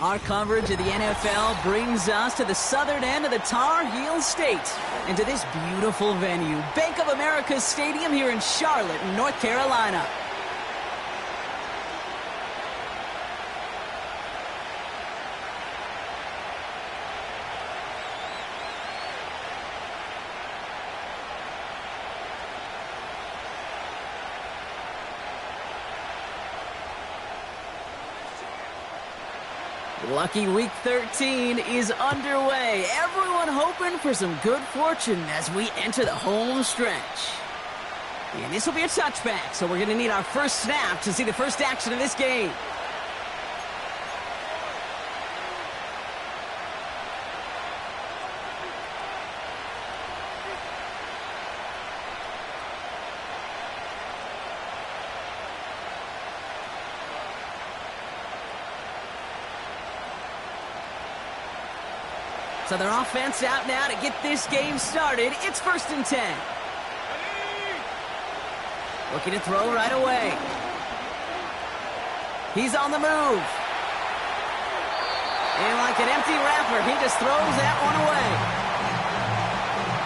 Our coverage of the NFL brings us to the southern end of the Tar Heel State and to this beautiful venue, Bank of America Stadium here in Charlotte, North Carolina. Lucky Week 13 is underway. Everyone hoping for some good fortune as we enter the home stretch. And this will be a touchback, so we're going to need our first snap to see the first action of this game. So their offense out now to get this game started. It's 1st and 10. Looking to throw right away. He's on the move. And like an empty wrapper, he just throws that one away.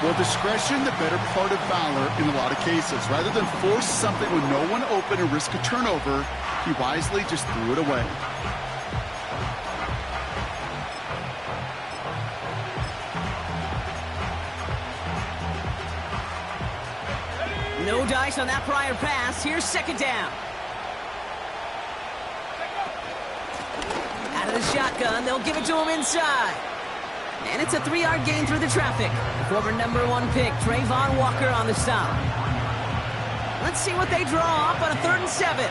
Well, discretion, the better part of valor in a lot of cases. Rather than force something with no one open and risk a turnover, he wisely just threw it away. No dice on that prior pass. Here's 2nd down. Out of the shotgun, they'll give it to him inside. And it's a 3-yard gain through the traffic. The former #1 pick, Trayvon Walker on the stop. Let's see what they draw up on a 3rd and 7.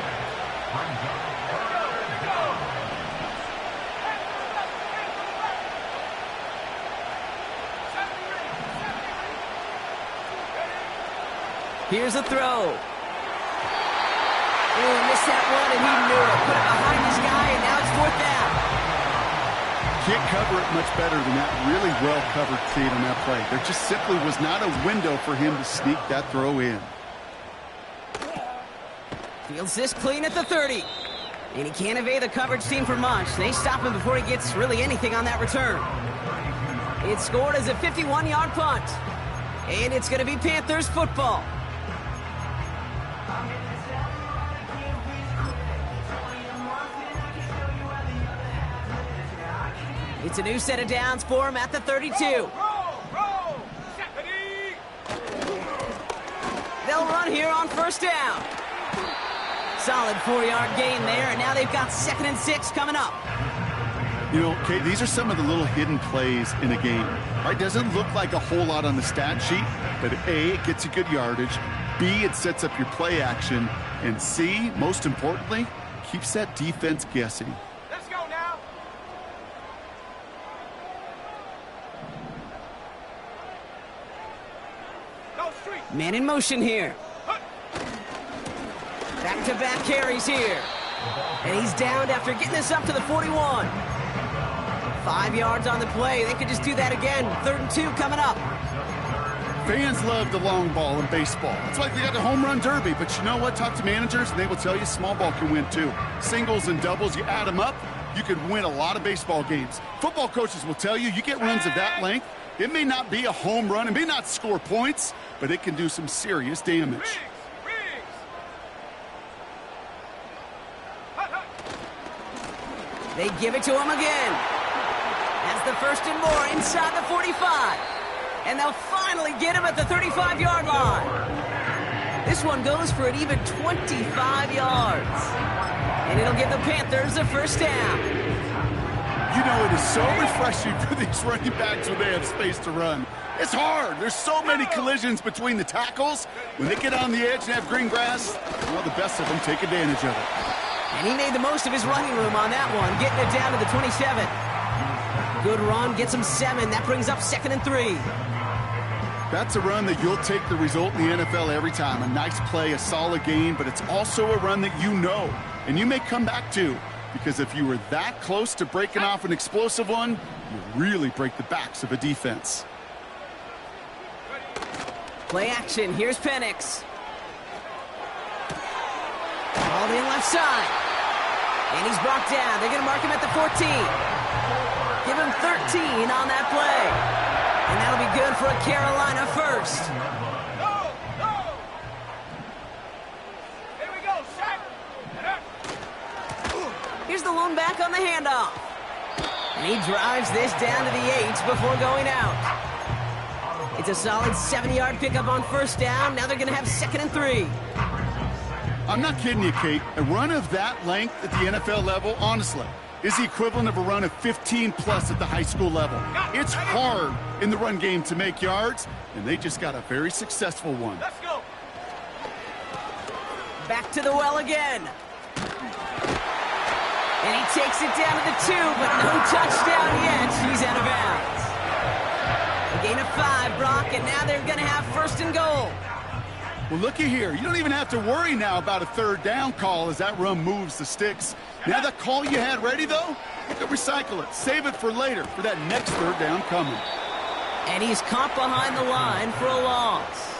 Here's a throw. Oh, missed that one, and he knew it. Put it behind his guy, and now it's 4th down. Can't cover it much better than that. Really well covered feed on that play. There just simply was not a window for him to sneak that throw in. Fields this clean at the 30. And he can't evade the coverage team for much. They stop him before he gets really anything on that return. It's scored as a 51-yard punt. And it's going to be Panthers football. It's a new set of downs for him at the 32. They'll run here on 1st down. Solid 4-yard gain there, and now they've got 2nd and 6 coming up. You know, Kate, these are some of the little hidden plays in a game. Right? Doesn't look like a whole lot on the stat sheet, but A, it gets you good yardage. B, it sets up your play action. And C, most importantly, keeps that defense guessing. Man in motion here. Back-to-back carries here. And he's downed after getting this up to the 41. 5 yards on the play. They could just do that again. 3rd and 2 coming up. Fans love the long ball in baseball. It's like they got the home run derby. But you know what? Talk to managers, and they will tell you small ball can win too. Singles and doubles, you add them up, you could win a lot of baseball games. Football coaches will tell you, you get runs of that length, it may not be a home run, it may not score points, but it can do some serious damage. They give it to him again. That's the 1st and more inside the 45. And they'll finally get him at the 35-yard line. This one goes for an even 25 yards. And it'll give the Panthers a 1st down. You know, it is so refreshing for these running backs when they have space to run. It's hard. There's so many collisions between the tackles. When they get on the edge and have green grass, well, the best of them take advantage of it. And he made the most of his running room on that one, getting it down to the 27. Good run, gets him 7. That brings up 2nd and 3. That's a run that you'll take the result in the NFL every time. A nice play, a solid game, but it's also a run that you know, and you may come back to. Because if you were that close to breaking off an explosive one, you really break the backs of a defense. Play action. Here's Penix. Ball in left side. And he's brought down. They're going to mark him at the 14. Give him 13 on that play. And that'll be good for a Carolina first. Here we go, Shaq. Here's the lone back on the handoff. And he drives this down to the 8 before going out. It's a solid 70-yard pickup on first down. Now they're going to have 2nd and 3. I'm not kidding you, Kate. A run of that length at the NFL level, honestly, is the equivalent of a run of 15-plus at the high school level. It's hard in the run game to make yards, and they just got a very successful one. Let's go. Back to the well again. And he takes it down to the 2, but no touchdown yet. He's out of bounds. A gain of 5, Brock, and now they're going to have 1st and goal. Well, looky here. You don't even have to worry now about a 3rd down call as that run moves the sticks. Now that call you had ready, though, you can recycle it. Save it for later for that next 3rd down coming. And he's caught behind the line for a loss.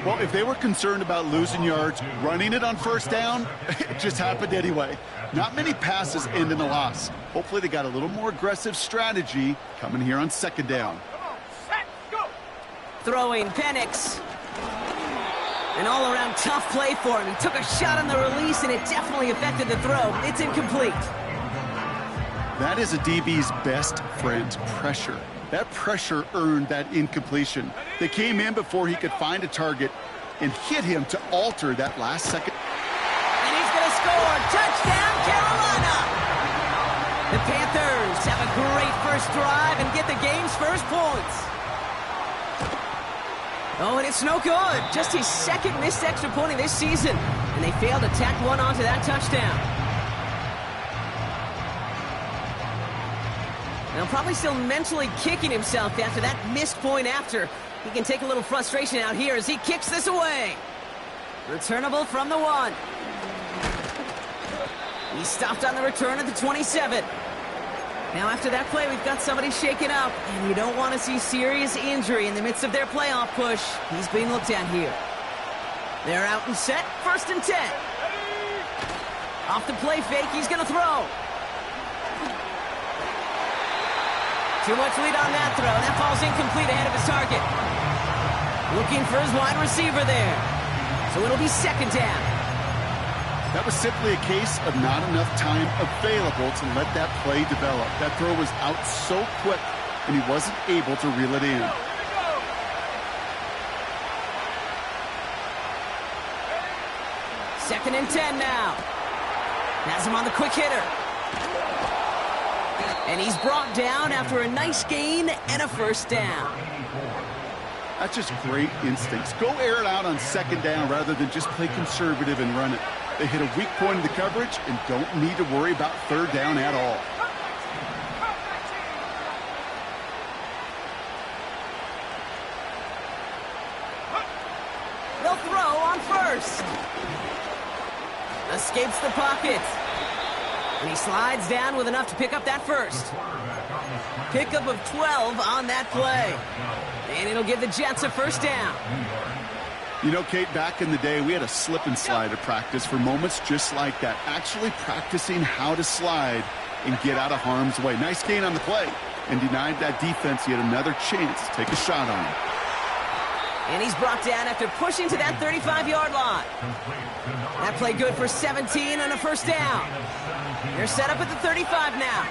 Well, if they were concerned about losing yards, running it on 1st down, it just happened anyway. Not many passes end in a loss. Hopefully they got a little more aggressive strategy coming here on 2nd down. Come on, set, go. Throwing Penix. An all-around tough play for him. He took a shot on the release, and it definitely affected the throw. It's incomplete. That is a DB's best friend, pressure. That pressure earned that incompletion. They came in before he could find a target and hit him to alter that last second. And he's going to score. Touchdown, Carolina! The Panthers have a great first drive and get the game's first points. Oh, and it's no good. Just his 2nd missed extra point of this season. And they failed to tack one onto that touchdown. Now, probably still mentally kicking himself after that missed point after. He can take a little frustration out here as he kicks this away. Returnable from the 1. He stopped on the return at the 27. Now, after that play, we've got somebody shaken up, and you don't want to see serious injury in the midst of their playoff push. He's being looked at here. They're out and set, 1st and 10. Off the play fake, he's going to throw. Too much lead on that throw. That ball's incomplete ahead of his target. Looking for his wide receiver there. So it'll be 2nd down. That was simply a case of not enough time available to let that play develop. That throw was out so quick, and he wasn't able to reel it in. 2nd and 10 now. Has him on the quick hitter. And he's brought down after a nice gain and a 1st down. That's just great instincts. Go air it out on 2nd down rather than just play conservative and run it. They hit a weak point in the coverage and don't need to worry about 3rd down at all. They'll throw on 1st. Escapes the pocket. And he slides down with enough to pick up that 1st. Pickup of 12 on that play. And it'll give the Jets a 1st down. You know, Kate, back in the day, we had a slip and slide at practice for moments just like that. Actually practicing how to slide and get out of harm's way. Nice gain on the play. And denied that defense yet another chance to take a shot on him. And he's brought down after pushing to that 35-yard line. That play good for 17 and a 1st down. They're set up at the 35 now.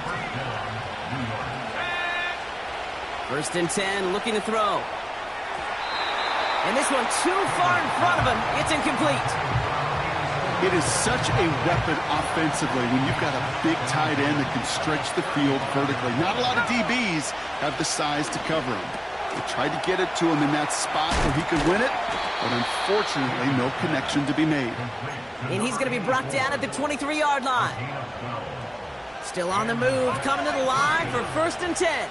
1st and 10, looking to throw. And this one too far in front of him. It's incomplete. It is such a weapon offensively when you've got a big tight end that can stretch the field vertically. Not a lot of DBs have the size to cover him. They tried to get it to him in that spot where he could win it, but unfortunately no connection to be made. And he's going to be brought down at the 23-yard line. Still on the move, coming to the line for 1st and 10.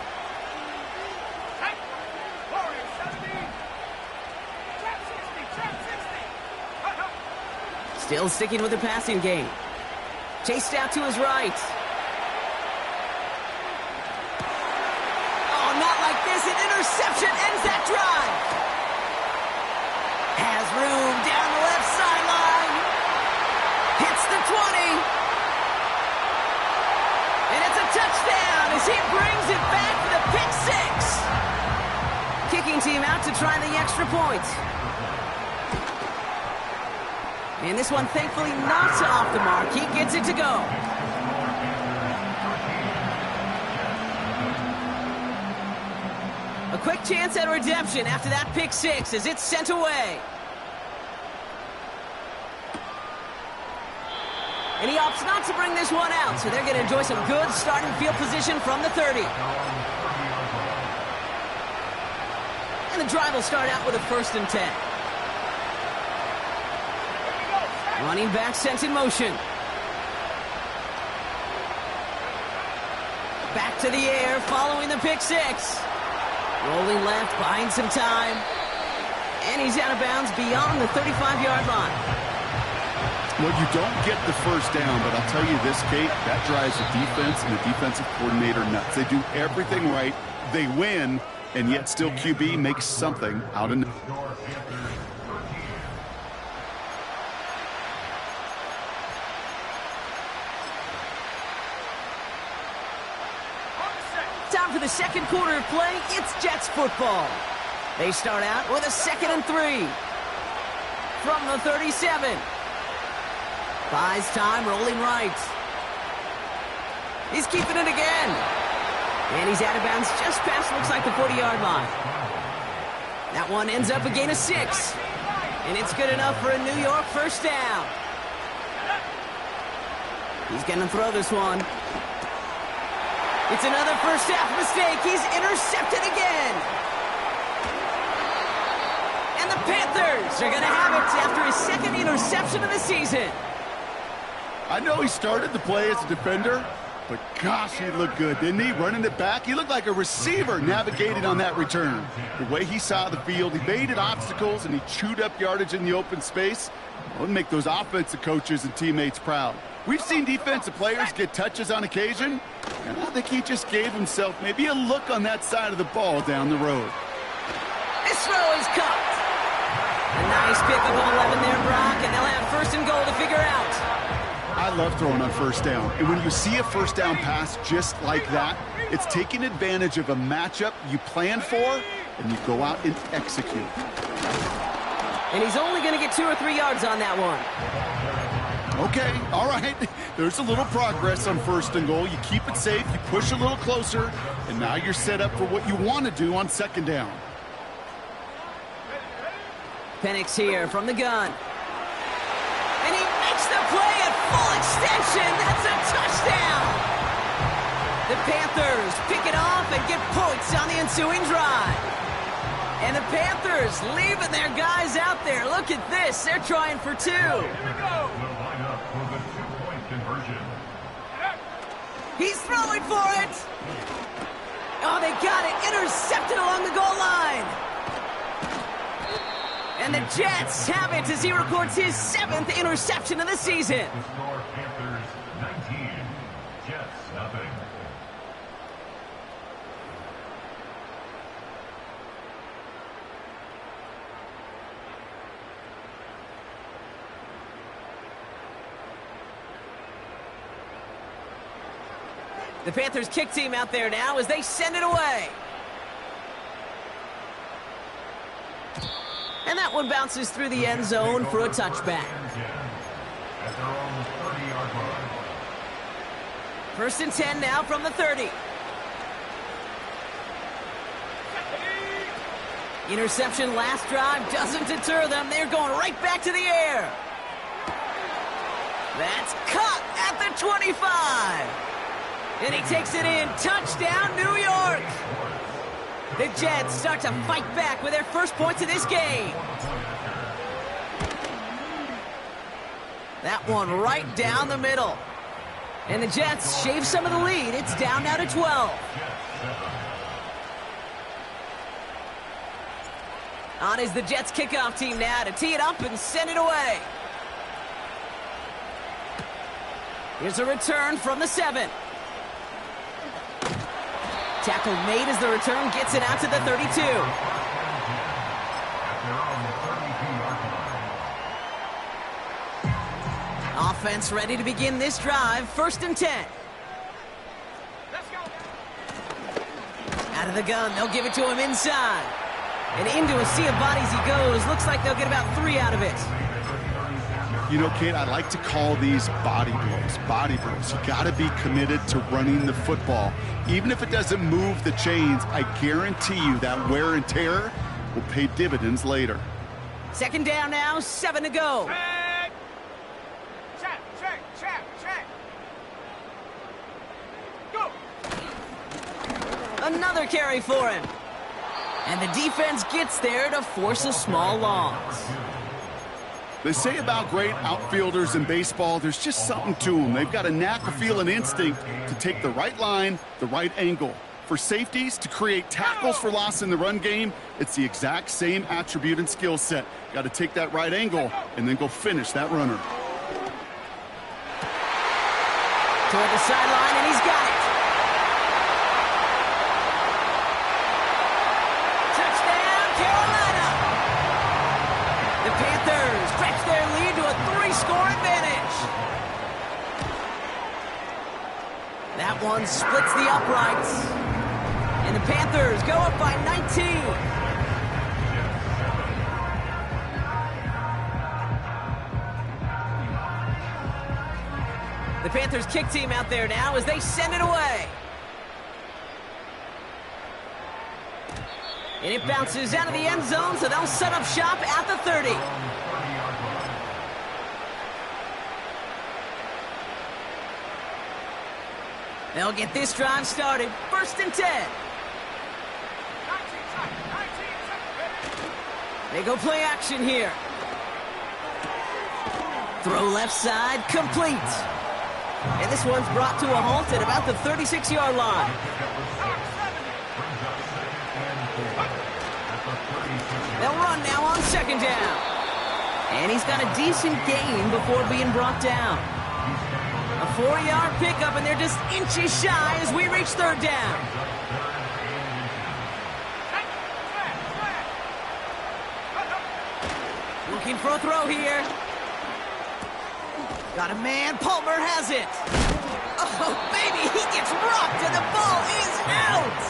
Still sticking with the passing game. Chased out to his right. Oh, not like this. An interception ends that drive. Has room down the left sideline. Hits the 20. touchdown as he brings it back for the pick six. Kicking team out to try the extra point. And this one thankfully not off the mark. He gets it to go. A quick chance at redemption after that pick six as it's sent away. And he opts not to bring this one out, so they're going to enjoy some good starting field position from the 30. And the drive will start out with a 1st and 10. Running back sent in motion. Back to the air following the pick six. Rolling left, buying some time. And he's out of bounds beyond the 35-yard line. Well, you don't get the first down, but I'll tell you this, Kate, that drives the defense and the defensive coordinator nuts. They do everything right. They win, and yet still QB makes something out of nothing. Time for the second quarter of play. It's Jets football. They start out with a 2nd and 3. From the 37. Buys time, rolling right. He's keeping it again. And he's out of bounds just past, looks like, the 40-yard line. That one ends up a gain of 6. And it's good enough for a New York first down. He's going to throw this one. It's another first half mistake. He's intercepted again. And the Panthers are going to have it after his 2nd interception of the season. I know he started the play as a defender, but gosh, he looked good, didn't he? Running it back, he looked like a receiver navigating on that return. The way he saw the field, he baited obstacles, and he chewed up yardage in the open space. It would make those offensive coaches and teammates proud. We've seen defensive players get touches on occasion, and I think he just gave himself maybe a look on that side of the ball down the road. This throw is caught. A nice pickup of 11 there, Brock, and they'll have 1st and goal to figure out. I love throwing on first down. And when you see a first down pass just like that, it's taking advantage of a matchup you plan for, and you go out and execute. And he's only going to get 2 or 3 yards on that one. Okay, all right. There's a little progress on 1st and goal. You keep it safe, you push a little closer, and now you're set up for what you want to do on 2nd down. Penix here from the gun. And he makes the play at full extension. That's a touchdown. The Panthers pick it off and get points on the ensuing drive. And the Panthers leaving their guys out there. Look at this. They're trying for 2. He's throwing for it. Oh, they got it. Intercepted along the goal line. And the Jets have it as he records his 7th interception of the season. The score, Panthers 19, Jets nothing. The Panthers kick team out there now as they send it away. And that one bounces through the end zone for a touchback. At their own 30-yard line. 1st and 10 now from the 30. Interception last drive doesn't deter them. They're going right back to the air. That's cut at the 25. And he takes it in. Touchdown, New York. The Jets start to fight back with their first points of this game. That one right down the middle. And the Jets shave some of the lead. It's down now to 12. On is the Jets kickoff team now to tee it up and send it away. Here's a return from the 7. Tackle made as the return gets it out to the 32. Offense ready to begin this drive. 1st and 10. Let's Out of the gun, they'll give it to him inside. And into a sea of bodies he goes. Looks like they'll get about 3 out of it. You know, Kate, I like to call these body blows. Body blows. You got to be committed to running the football. Even if it doesn't move the chains, I guarantee you that wear and tear will pay dividends later. Second down now, 7 to go. Check. Go. Another carry for him. And the defense gets there to force a small loss. They say about great outfielders in baseball, there's just something to them. They've got a knack, a feel, and instinct to take the right line, the right angle. For safeties, to create tackles for loss in the run game, it's the exact same attribute and skill set. Got to take that right angle and then go finish that runner. Toward the sideline, and he's got it. Touchdown, Carolina! The Panthers stretch their lead to a 3-score advantage. That one splits the uprights. And the Panthers go up by 19. The Panthers kick team out there now as they send it away. And it bounces out of the end zone, so they'll set up shop at the 30. They'll get this drive started. 1st and 10. They go play action here. Throw left side, complete. And this one's brought to a halt at about the 36-yard line. They'll run now on 2nd down. And he's got a decent gain before being brought down. A 4-yard pickup, and they're just inches shy as we reach 3rd down. Looking for a throw here. Got a man. Palmer has it. Oh, baby, he gets rocked, and the ball is out.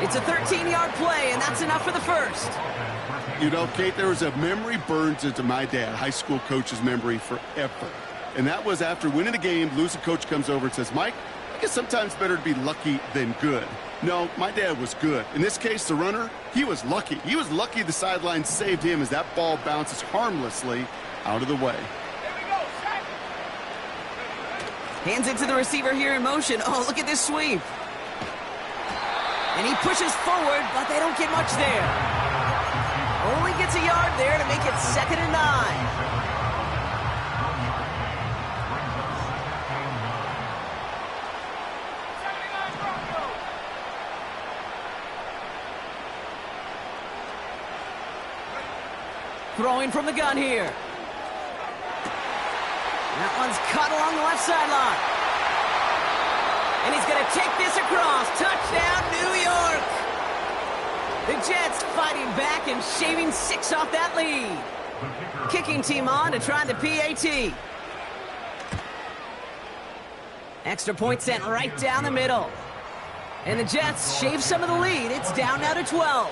It's a 13-yard play, and that's enough for the 1st. You know, Kate, there was a memory burns into my dad, high school coach's memory forever. And that was after winning a game, losing coach comes over and says, Mike, I guess sometimes better to be lucky than good. No, my dad was good. In this case, the runner, he was lucky. He was lucky the sideline saved him as that ball bounces harmlessly out of the way. Hands it to the receiver here in motion. Oh, look at this sweep. And he pushes forward, but they don't get much there. Only gets a yard there to make it 2nd and 9. Throwing from the gun here. That one's caught along the left sideline. And he's going to take this across. Touchdown, New York. The Jets fighting back and shaving 6 off that lead. Kicking team on to try the PAT. Extra point sent right down the middle. And the Jets shave some of the lead. It's down now to 12.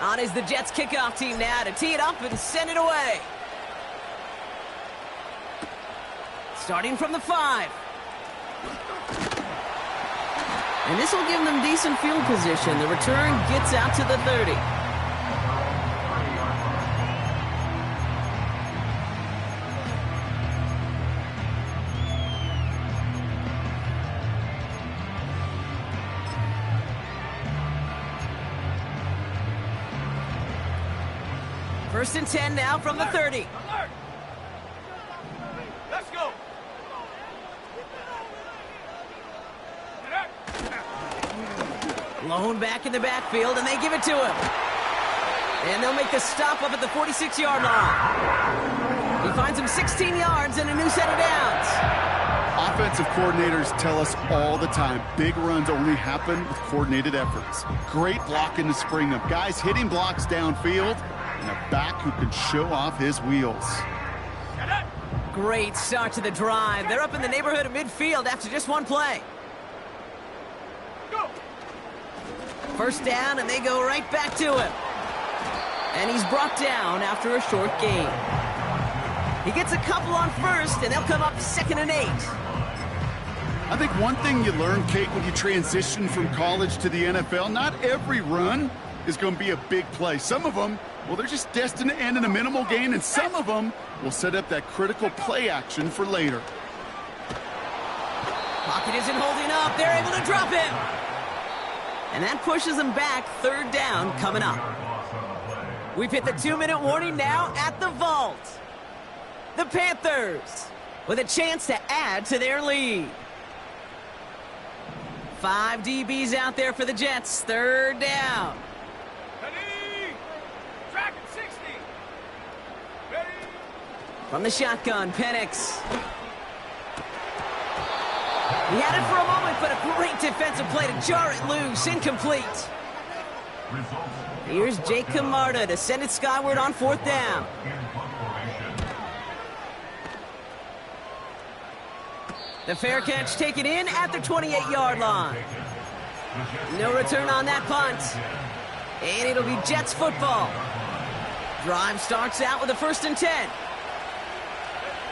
On is the Jets kickoff team now to tee it up and send it away. Starting from the 5. And this will give them decent field position. The return gets out to the 30. First and 10 now from the 30. Alert! Let's go! Lone back in the backfield, and they give it to him. And they'll make the stop up at the 46-yard line. He finds him 16 yards and a new set of downs. Offensive coordinators tell us all the time, big runs only happen with coordinated efforts. Great blocking to spring them. Guys hitting blocks downfield, and a back who can show off his wheels. Great start to the drive. They're up in the neighborhood of midfield after just one play. Go. First down, and they go right back to him. And he's brought down after a short gain. He gets a couple on first, and they'll come up 2nd and 8. I think one thing you learn, Kate, when you transition from college to the NFL, not every run is going to be a big play. Some of them, well, they're just destined to end in a minimal gain, and some of them will set up that critical play action for later. Pocket isn't holding up. They're able to drop him. And that pushes them back. 3rd down coming up. We've hit the 2-minute warning now at the vault. The Panthers with a chance to add to their lead. 5 DBs out there for the Jets. 3rd down. Ready. Track at 60. Ready. From the shotgun, Penix. He had it for a moment, but a great defensive play to jar it loose. Incomplete. Here's Jake Camarda to send it skyward on 4th down. The fair catch taken in at the 28-yard line. No return on that punt. And it'll be Jets football. Drive starts out with a 1st and 10.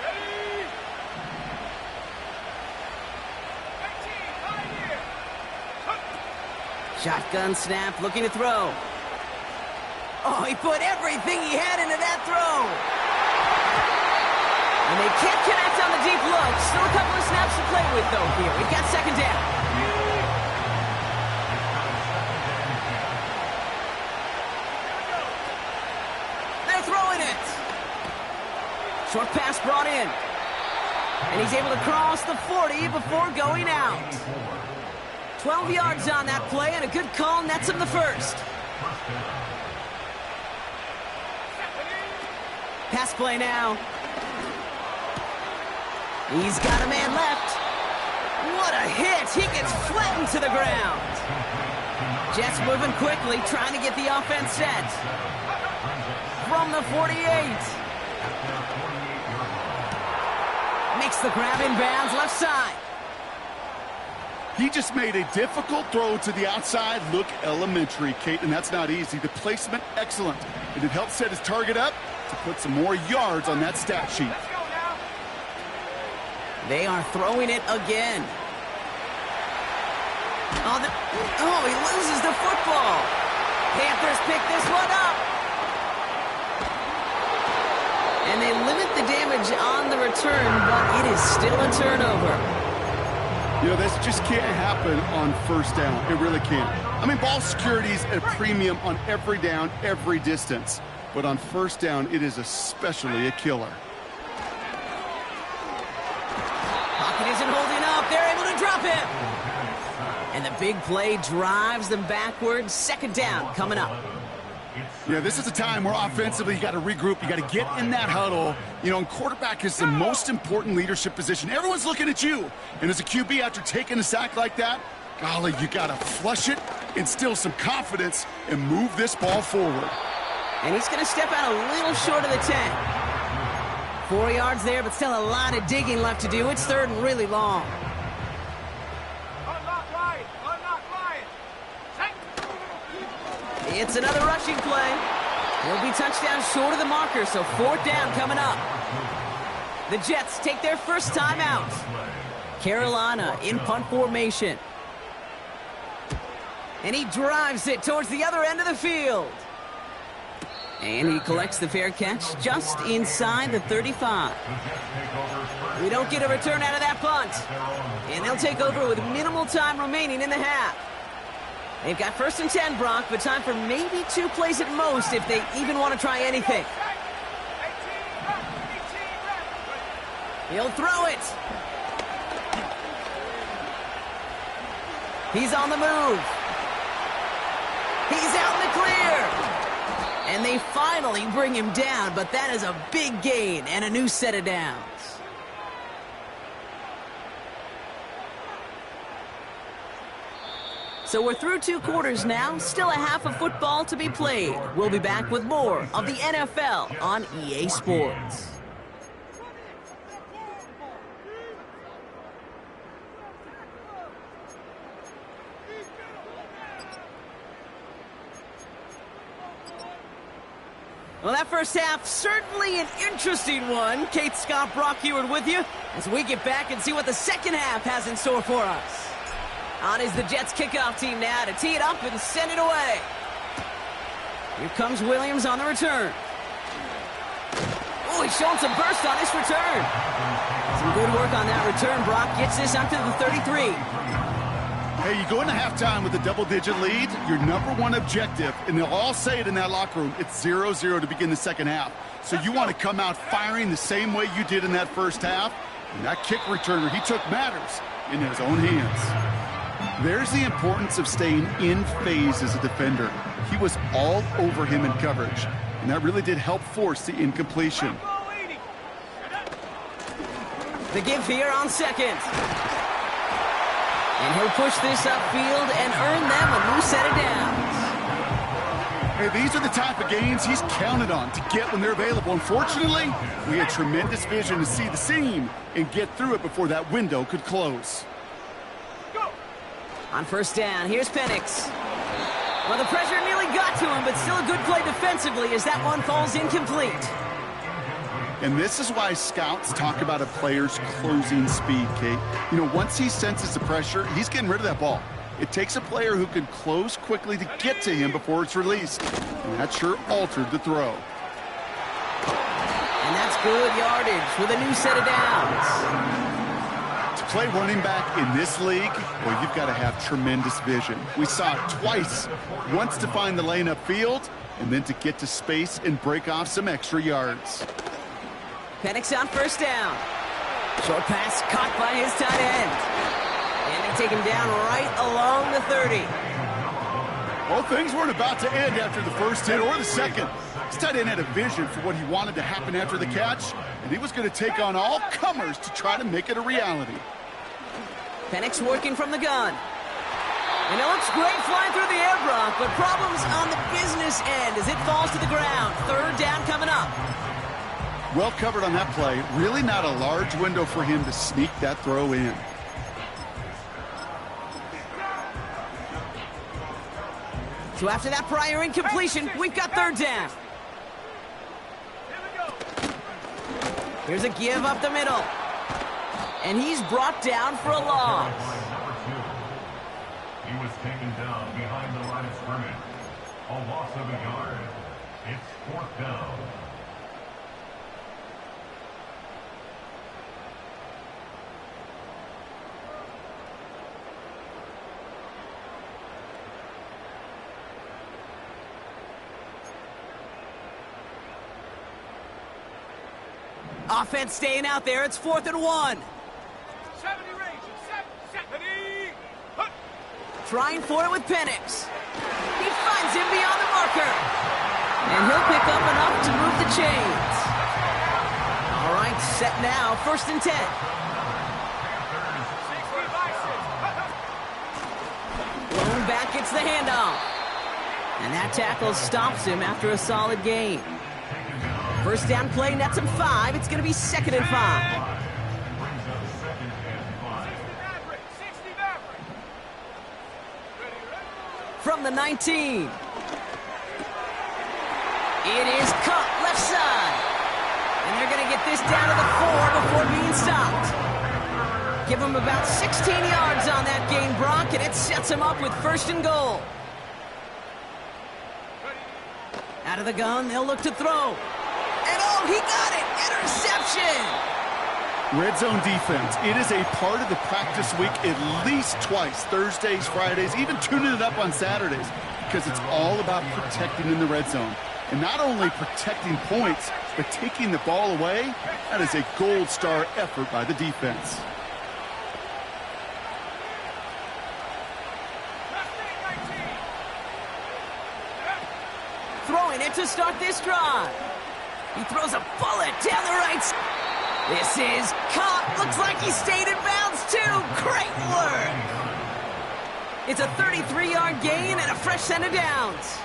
Ready. Right here. Shotgun snap, looking to throw. Oh, he put everything he had into that throw. And they can't connect on the deep look. Still a couple of snaps to play with, though, here. We've got 2nd down. They're throwing it. Short pass brought in. And he's able to cross the 40 before going out. 12 yards on that play, and a good call nets him the 1st. Pass play now. He's got a man left. What a hit. He gets flattened to the ground. Jets moving quickly, trying to get the offense set. From the 48. Makes the grab in bounds, left side. He just made a difficult throw to the outside. Look elementary, Kate, and that's not easy. The placement, excellent. And it helped set his target up to put some more yards on that stat sheet. Let's go now. They are throwing it again. Oh, he loses the football. Panthers pick this one up. And they limit the damage on the return, but it is still a turnover. You know, this just can't happen on 1st down. It really can't. I mean, ball security is a premium on every down, every distance. But on 1st down, it is especially a killer. Pocket isn't holding up. They're able to drop him. And the big play drives them backwards. 2nd down coming up. Yeah, this is a time where offensively you got to regroup. You got to get in that huddle. You know, and quarterback is the most important leadership position. Everyone's looking at you. And as a QB, after taking a sack like that, golly, you got to flush it, instill some confidence, and move this ball forward. And he's going to step out a little short of the 10. 4 yards there, but still a lot of digging left to do. It's 3rd and really long. Unlock line. Unlock line. Check. It's another rushing play. He'll be touchdown short of the marker, so 4th down coming up. The Jets take their first time out. Carolina in punt formation. And he drives it towards the other end of the field. And he collects the fair catch just inside the 35. We don't get a return out of that punt. And they'll take over with minimal time remaining in the half. They've got 1st and 10, Brock, but time for maybe 2 plays at most if they even want to try anything. He'll throw it. He's on the move. He's out in the clear. And they finally bring him down, but that is a big gain and a new set of downs. So we're through 2 quarters now, still a half of football to be played. We'll be back with more of the NFL on EA Sports. Well, that first half, certainly an interesting one. Kate, Scott, Brock Heward with you as we get back and see what the second half has in store for us. On is the Jets kickoff team now to tee it up and send it away. Here comes Williams on the return. Oh, he's showing some burst on this return. Some good work on that return. Brock gets this up to the 33. Hey, you go into halftime with a double-digit lead, your number one objective, and they'll all say it in that locker room, it's 0-0 to begin the second half. So you want to come out firing the same way you did in that first half. And that kick returner, he took matters in his own hands. There's the importance of staying in phase as a defender. He was all over him in coverage, and that really did help force the incompletion. The give here on second. And he'll push this upfield and earn them a new set of downs. Hey, these are the type of games he's counted on to get when they're available. Unfortunately, we had tremendous vision to see the seam and get through it before that window could close. On first down, here's Penix. Well, the pressure nearly got to him, but still a good play defensively as that one falls incomplete. And this is why scouts talk about a player's closing speed, Kate. You know, once he senses the pressure, he's getting rid of that ball. It takes a player who can close quickly to get to him before it's released. And that sure altered the throw. And that's good yardage with a new set of downs. To play running back in this league, well, you've got to have tremendous vision. We saw it twice. Once to find the lane upfield, and then to get to space and break off some extra yards. Penix on first down. Short pass caught by his tight end. And they take him down right along the 30. Well, things weren't about to end after the first hit or the second. His tight end had a vision for what he wanted to happen after the catch, and he was going to take on all comers to try to make it a reality. Penix working from the gun. And it looks great flying through the air, Brock, but problems on the business end as it falls to the ground. Third down coming up. Well covered on that play. Really not a large window for him to sneak that throw in. So after that prior incompletion, we've got third down. Here's a give up the middle. And he's brought down for a loss. He was taken down behind the line of scrimmage. A loss of a yard. It's fourth down. Offense staying out there. It's 4th and 1. 70 range. 70. Trying for it with Penix. He finds him beyond the marker. And he'll pick up enough to move the chains. All right, set now. 1st and 10. 60 by 6. Lone back gets the handoff. And that tackle stops him after a solid gain. First down play, nets him 5. It's going to be 2nd and 5. From the 19. It is cut left side. And they're going to get this down to the 4 before being stopped. Give him about 16 yards on that gain, Brock, and it sets him up with 1st and goal. Out of the gun, they'll look to throw. And oh, he got it! Interception! Red zone defense. It is a part of the practice week at least twice. Thursdays, Fridays, even tuning it up on Saturdays. Because it's all about protecting in the red zone. And not only protecting points, but taking the ball away. That is a gold star effort by the defense. Throwing it to start this drive. He throws a bullet down the right side. This is caught. Looks like he stayed in bounds, too. Great work. It's a 33-yard gain and a fresh set of downs.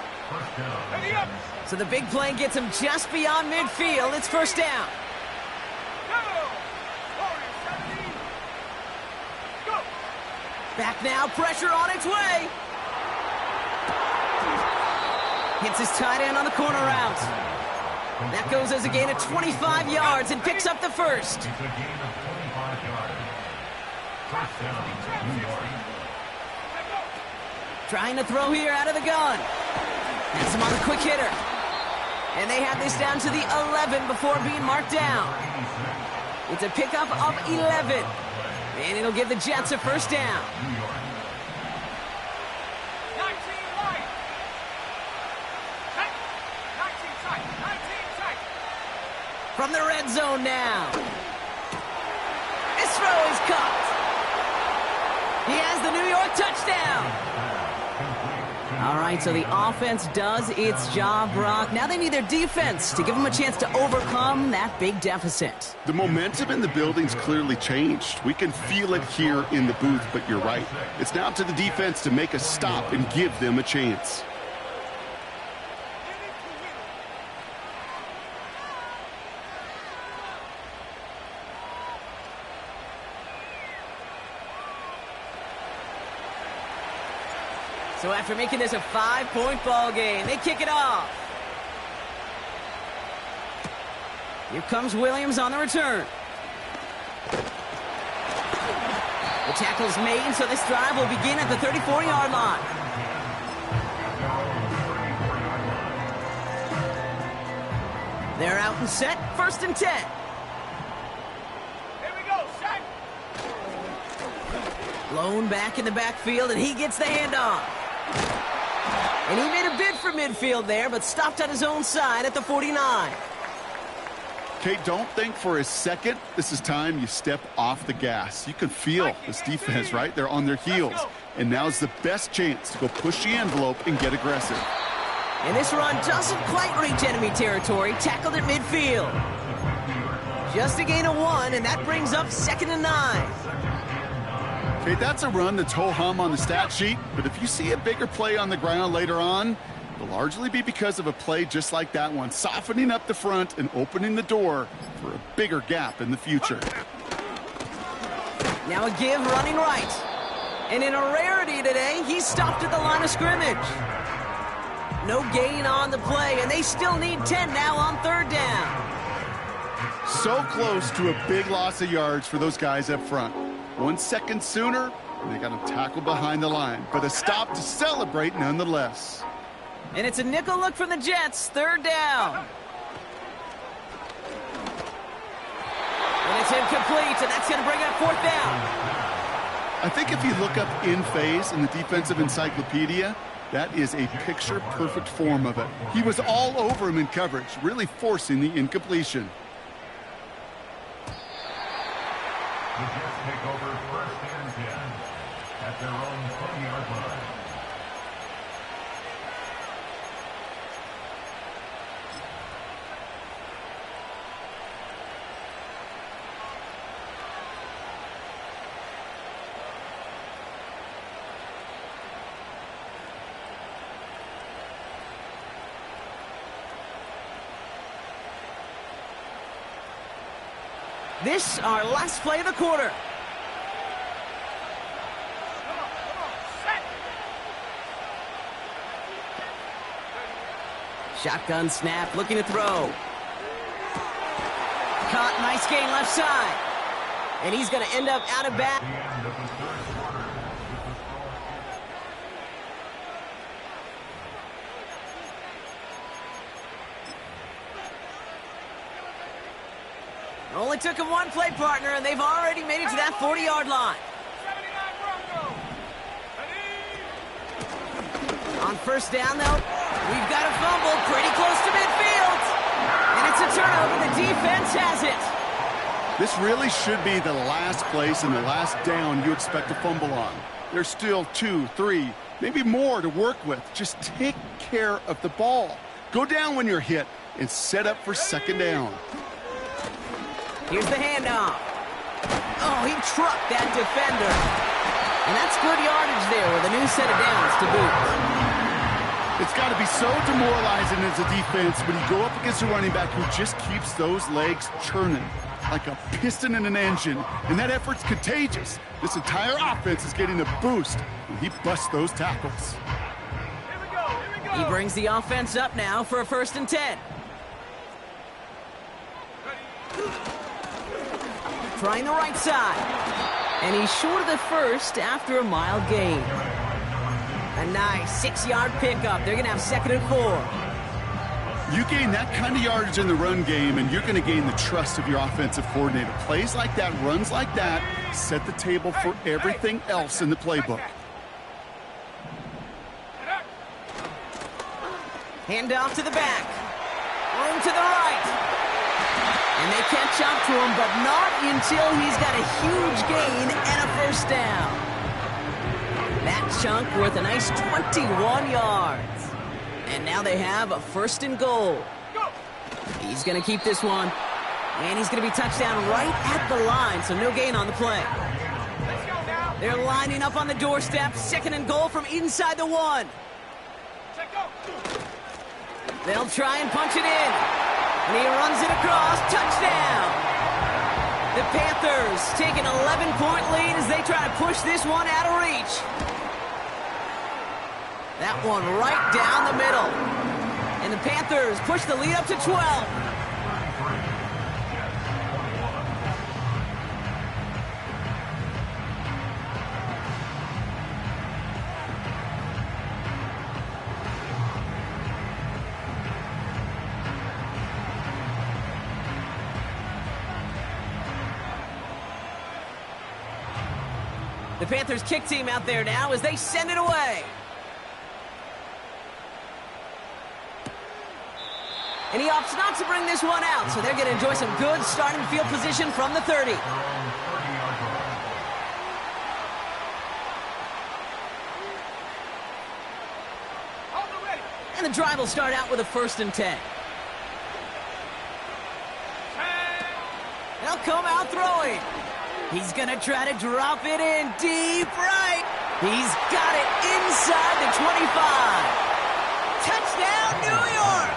So the big play gets him just beyond midfield. It's 1st down. Back now, pressure on its way. Hits his tight end on the corner route. That goes as a gain of 25 yards and picks up the first. It's a gain of 25 yards. First down, New York. Trying to throw here out of the gun. Has him on the quick hitter. And they have this down to the 11 before being marked down. It's a pickup of 11. And it'll give the Jets a first down. 19 right. Check. 19 tight. 19 tight. From the red zone now. This throw is caught. He has the New York touchdown. All right, so the offense does its job, Brock. Now they need their defense to give them a chance to overcome that big deficit. The momentum in the building's clearly changed. We can feel it here in the booth, but you're right. It's now to the defense to make a stop and give them a chance. So after making this a 5-point ball game, they kick it off. Here comes Williams on the return. The tackle's made, so this drive will begin at the 34-yard line. They're out and set, 1st and 10. Here we go, set. Blown back in the backfield, and he gets the handoff. And he made a bid for midfield there, but stopped on his own side at the 49. Kate, don't think for a second this is time you step off the gas. You can feel this defense, right? They're on their heels. And now's the best chance to go push the envelope and get aggressive. And this run doesn't quite reach enemy territory. Tackled at midfield. Just a gain of 1, and that brings up 2nd and 9. Okay, that's a run that's ho-hum on the stat sheet, but if you see a bigger play on the ground later on, it'll largely be because of a play just like that one, softening up the front and opening the door for a bigger gap in the future. Now a give running right. And in a rarity today, he's stopped at the line of scrimmage. No gain on the play, and they still need 10 now on 3rd down. So close to a big loss of yards for those guys up front. 1 second sooner, and they got him tackled behind the line. But a stop to celebrate nonetheless. And it's a nickel look from the Jets, 3rd down. And it's incomplete, and that's going to bring up 4th down. I think if you look up in phase in the defensive encyclopedia, that is a picture-perfect form of it. He was all over him in coverage, really forcing the incompletion. The Jets take over 1st and 10 at their own 20-yard line. This, our last play of the quarter. Come on, set. Shotgun snap, looking to throw. Caught, nice gain left side. And he's going to end up out of bounds. The end of the 3rd quarter. Only took him 1 play, partner, and they've already made it to that 40-yard line. 79 Broncos. On 1st down, though, we've got a fumble pretty close to midfield. And it's a turnover. The defense has it. This really should be the last place and the last down you expect to fumble on. There's still 2, 3, maybe more to work with. Just take care of the ball. Go down when you're hit and set up for 2nd down. Here's the handoff. Oh, he trucked that defender. And that's good yardage there with a new set of downs to boot. It's got to be so demoralizing as a defense when you go up against a running back who just keeps those legs churning like a piston in an engine. And that effort's contagious. This entire offense is getting a boost when he busts those tackles. Here we go, here we go. He brings the offense up now for a 1st and 10. trying the right side. And he's short of the first after a mile gain. A nice 6-yard pickup. They're going to have 2nd and 4. You gain that kind of yardage in the run game, and you're going to gain the trust of your offensive coordinator. Plays like that, runs like that, set the table for everything else in the playbook. Hand off to the back. Room to the right. And they catch up to him, but not until he's got a huge gain and a first down. That chunk worth a nice 21 yards. And now they have a 1st and goal. He's going to keep this one. And he's going to be touchdown right at the line, so no gain on the play. They're lining up on the doorstep. 2nd and goal from inside the 1. They'll try and punch it in. And he runs it across. Touchdown! The Panthers take an 11-point lead as they try to push this one out of reach. That one right down the middle. And the Panthers push the lead up to 12. The Panthers kick team out there now as they send it away. And he opts not to bring this one out, so they're going to enjoy some good starting field position from the 30. And the drive will start out with a 1st and 10. They'll come out throwing. He's going to try to drop it in deep right. He's got it inside the 25. Touchdown, New York!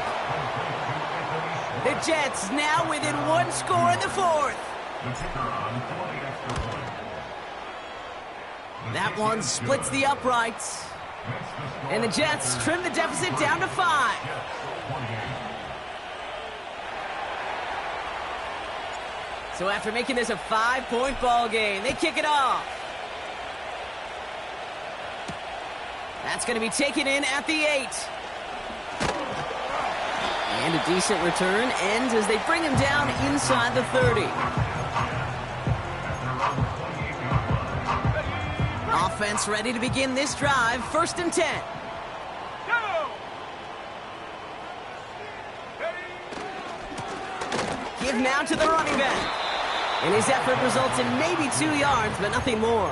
The Jets now within 1 score in the 4th. That one splits the uprights. And the Jets trim the deficit down to 5. So after making this a 5-point ball game, they kick it off. That's going to be taken in at the 8. And a decent return ends as they bring him down inside the 30. Offense ready to begin this drive. 1st and 10. Give now to the running back. And his effort results in maybe 2 yards, but nothing more.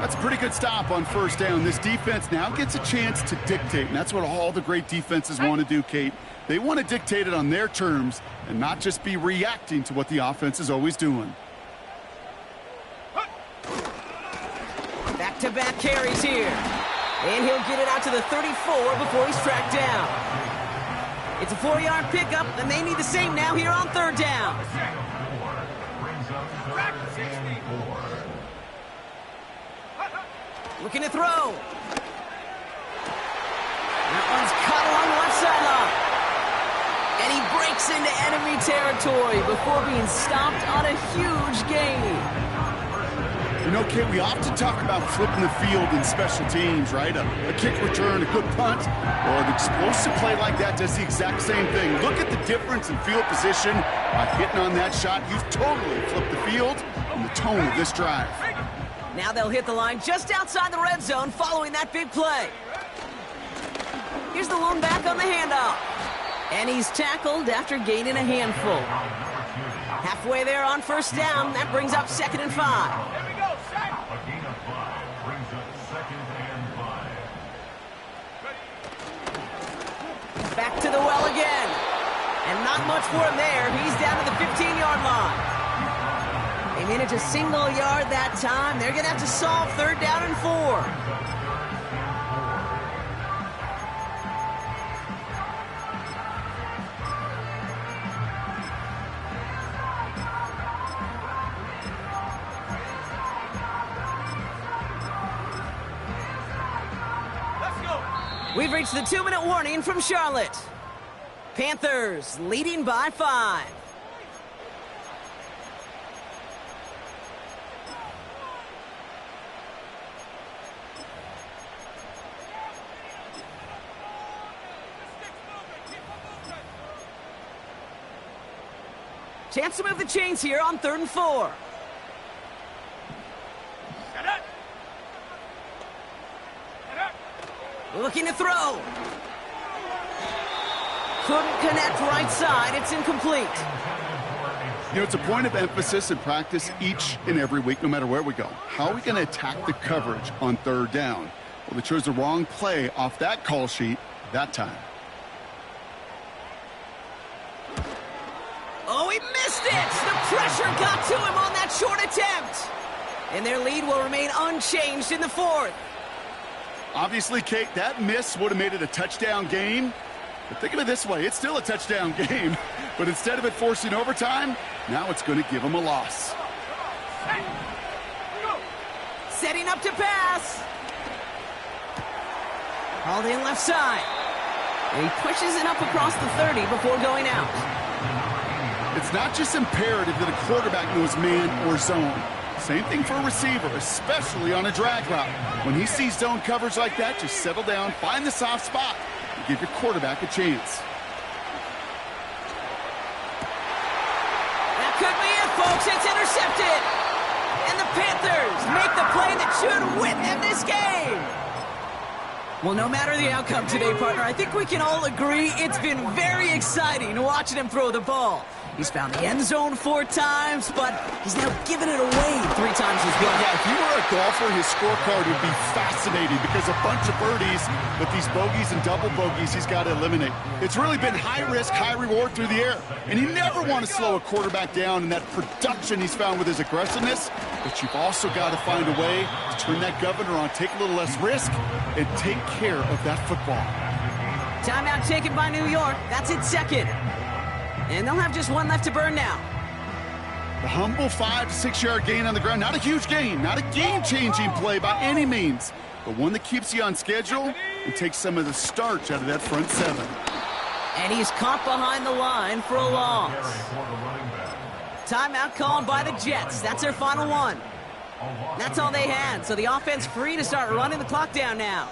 That's a pretty good stop on 1st down. This defense now gets a chance to dictate, and that's what all the great defenses want to do, Kate. They want to dictate it on their terms and not just be reacting to what the offense is always doing. Back-to-back carries here. And he'll get it out to the 34 before he's tracked down. It's a 4-yard pickup, and they need the same now here on 3rd down. Looking to throw. That one's caught along the left sideline. And he breaks into enemy territory before being stopped on a huge gain. You know, Kate, we often talk about flipping the field in special teams, right? A kick return, a good punt, or an explosive play like that does the exact same thing. Look at the difference in field position by hitting on that shot. You've totally flipped the field and the tone of this drive. Now they'll hit the line just outside the red zone following that big play. Here's the lone back on the handoff. And he's tackled after gaining a handful. Halfway there on 1st down. That brings up 2nd and 5. Here we go, set. A gain of 5 brings up 2nd and 5. Back to the well again. And not much for him there. He's down to the 15-yard line. They manage a single yard that time. They're going to have to solve 3rd down and 4. We've reached the 2-minute warning from Charlotte. Panthers leading by 5. Chance to move the chains here on 3rd and 4. Set it. Set it. Looking to throw. Couldn't connect right side. It's incomplete. You know, it's a point of emphasis in practice each and every week, no matter where we go. How are we going to attack the coverage on 3rd down? Well, they chose the wrong play off that call sheet that time. Oh, he missed it! The pressure got to him on that short attempt. And their lead will remain unchanged in the 4th. Obviously, Kate, that miss would have made it a touchdown game. But think of it this way, it's still a touchdown game. But instead of it forcing overtime, now it's going to give them a loss. Set. Go. Setting up to pass. Hauled in left side. And he pushes it up across the 30 before going out. It's not just imperative that a quarterback knows man or zone. Same thing for a receiver, especially on a drag route. When he sees zone coverage like that, just settle down, find the soft spot, and give your quarterback a chance. That could be it, folks. It's intercepted. And the Panthers make the play that should win them this game. Well, no matter the outcome today, partner, I think we can all agree it's been very exciting watching him throw the ball. He's found the end zone 4 times, but he's now given it away 3 times as well. Yeah, if you were a golfer, his scorecard would be fascinating because a bunch of birdies, but these bogeys and double bogeys he's got to eliminate. It's really been high risk, high reward through the air. And you never want to slow a quarterback down in that production he's found with his aggressiveness, but you've also got to find a way to turn that governor on, take a little less risk, and take care of that football. Timeout taken by New York. That's its 2nd. And they'll have just 1 left to burn now. The humble 5 to 6 yard gain on the ground. Not a huge gain, not a game-changing play by any means, but one that keeps you on schedule and takes some of the starch out of that front 7. And he's caught behind the line for a loss. Timeout called by the Jets. That's their final one. That's all they had, so the offense free to start running the clock down now.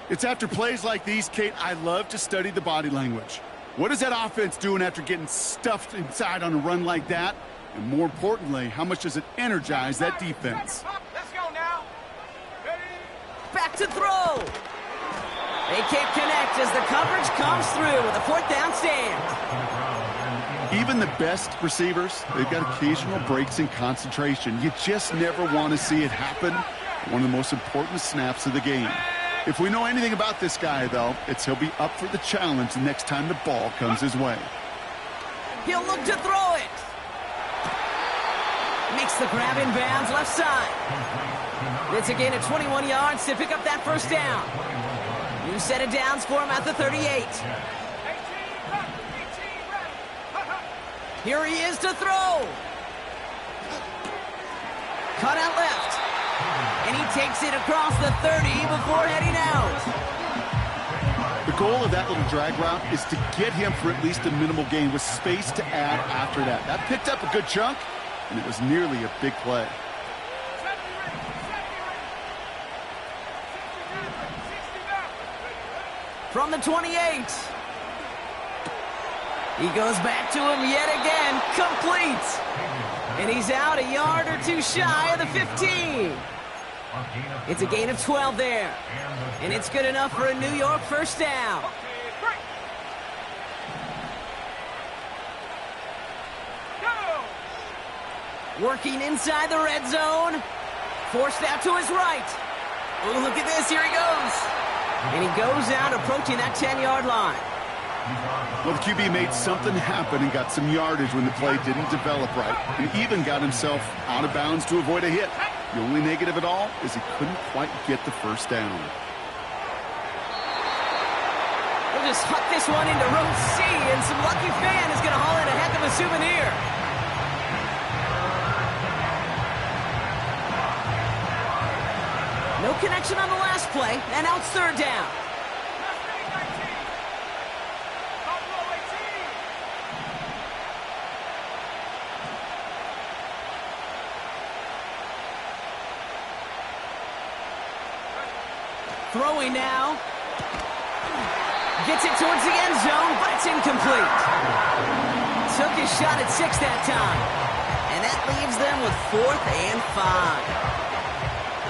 It's after plays like these, Kate, I love to study the body language. What is that offense doing after getting stuffed inside on a run like that? And more importantly, how much does it energize that defense? Let's go now. Ready? Back to throw. They can't connect as the coverage comes through with a 4th down stand. Even the best receivers, they've got occasional breaks in concentration. You just never want to see it happen. One of the most important snaps of the game. If we know anything about this guy, though, it's he'll be up for the challenge the next time the ball comes his way. He'll look to throw it. Makes the grab in bounds left side. It's a gain of 21 yards to pick up that 1st down. New set of downs for him at the 38. 18 ready. Here he is to throw. Cut out left. And he takes it across the 30 before heading out. The goal of that little drag route is to get him for at least a minimal gain with space to add after that. That picked up a good chunk, and it was nearly a big play. From the 28. He goes back to him yet again. Complete. And he's out a yard or 2 shy of the 15. It's a gain of 12 there. And it's good enough for a New York 1st down. Working inside the red zone. Forced out to his right. Oh, look at this. Here he goes. And he goes out approaching that 10-yard line. Well, the QB made something happen and got some yardage when the play didn't develop right. And even got himself out of bounds to avoid a hit. The only negative at all is he couldn't quite get the 1st down. We'll just huck this one into row C, and some lucky fan is going to haul in a heck of a souvenir. No connection on the last play, and now it's 3rd down. Throwing now. Gets it towards the end zone, but it's incomplete. took his shot at 6 that time. And that leaves them with 4th and 5.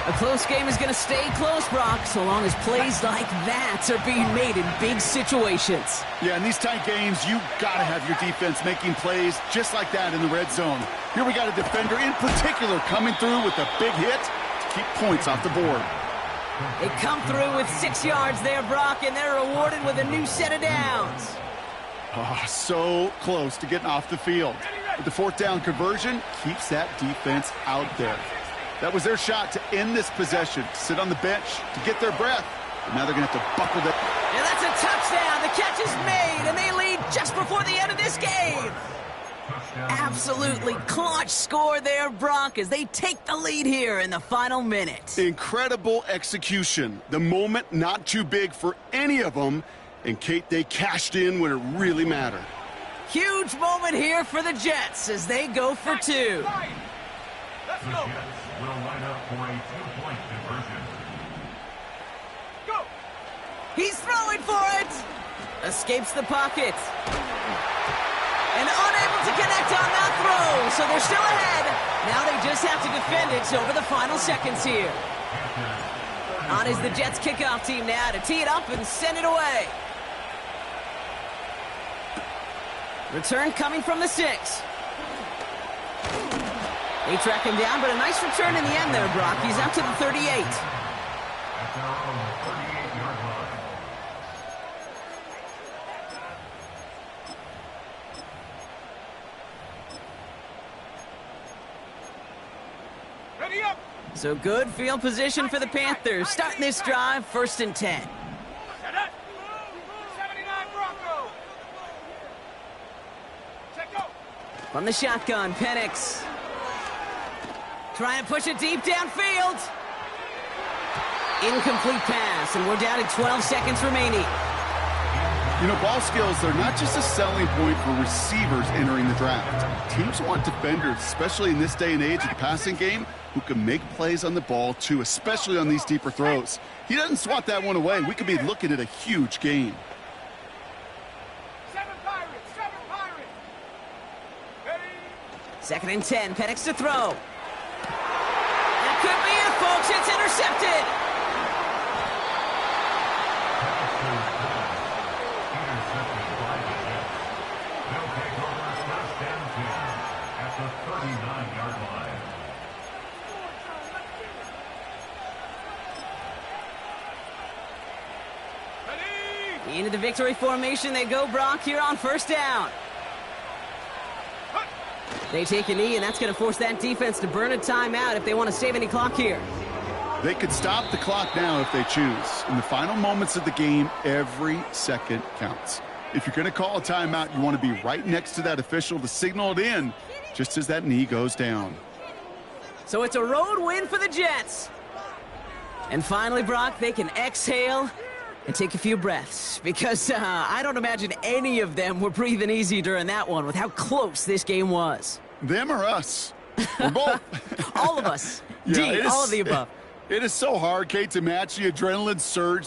A close game is going to stay close, Brock, so long as plays like that are being made in big situations. Yeah, in these tight games, you got to have your defense making plays just like that in the red zone. Here we got a defender in particular coming through with a big hit to keep points off the board. They come through with 6 yards there, Brock, and they're rewarded with a new set of downs. Oh, so close to getting off the field. But the 4th down conversion keeps that defense out there. That was their shot to end this possession, to sit on the bench, to get their breath. And now they're going to have to buckle down. And that's a touchdown. The catch is made, and they lead just before the end of this game. Absolutely clutch score there, Brock, as they take the lead here in the final minute. Incredible execution. The moment not too big for any of them. And, Kate, they cashed in when it really mattered. Huge moment here for the Jets as they go for 2. Let's The go. Jets will line up for a 2-point conversion. Go. He's throwing for it. Escapes the pocket. And unable to connect on that throw, so they're still ahead. Now they just have to defend it over the final seconds here. On is the Jets kickoff team now to tee it up and send it away. Return coming from the 6. They track him down, but a nice return in the end there, Brock. He's up to the 38. At their own 38-yard line. Ready up. So good field position for the Panthers. Starting this drive, 1st and 10. Set it. 79 Bronco. Check go. From the shotgun, Penix. Trying to push it deep downfield. Incomplete pass, and we're down to 12 seconds remaining. You know, ball skills, they're not just a selling point for receivers entering the draft. Teams want defenders, especially in this day and age of the passing game, who can make plays on the ball, too, especially on these deeper throws. He doesn't swat that one away. We could be looking at a huge game. 7 Pirates. 7 Pirates. Ready. 2nd and 10, Penix to throw. That could be it, folks. It's intercepted. Intercepted by the Jets. They'll take over first and 10 at the 39-yard line. Ready. Into the victory formation they go, Brock, here on 1st down. They take a knee, and that's going to force that defense to burn a timeout if they want to save any clock here. They could stop the clock now if they choose. In the final moments of the game, every second counts. If you're going to call a timeout, you want to be right next to that official to signal it in just as that knee goes down. So it's a road win for the Jets. And finally, Brock, they can exhale and take a few breaths because I don't imagine any of them were breathing easy during that one with how close this game was. Them or us? We're both. All of us. Yeah, D, all of the above. It is so hard, Kate, to match the adrenaline surge